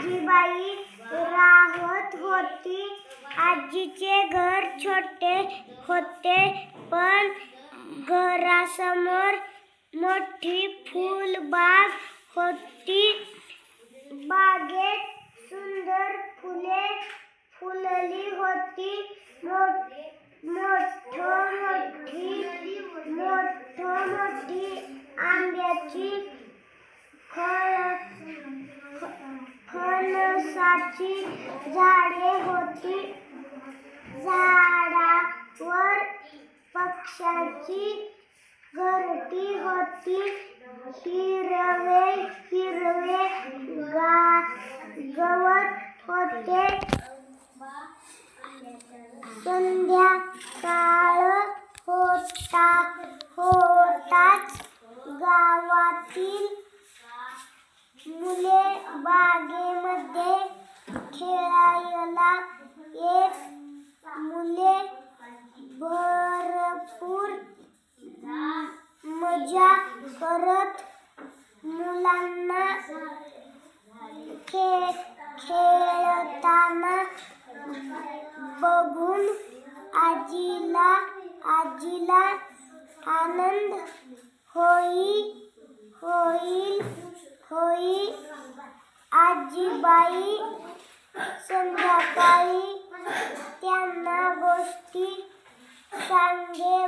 आजीबाई राहत होती. आजीचे घर छोटे होते, पण घरासमोर मोठी फुलबाग होती. बागेत सुंदर फुले फुलली होती. मोठी आंब्याची, फणसाची झाडे होती. झाडावर पक्ष्यांची घरटी होती. हिरवे गवत होते. संध्याकाळ होताच गावातील मुले बागेमध्ये खेळायला येत. मुले भरपूर मजा करत. मुलांना खेळताना बघून आजीला आनंद होई. आजीबाई संध्याकाळी त्यांना गोष्टी सांगे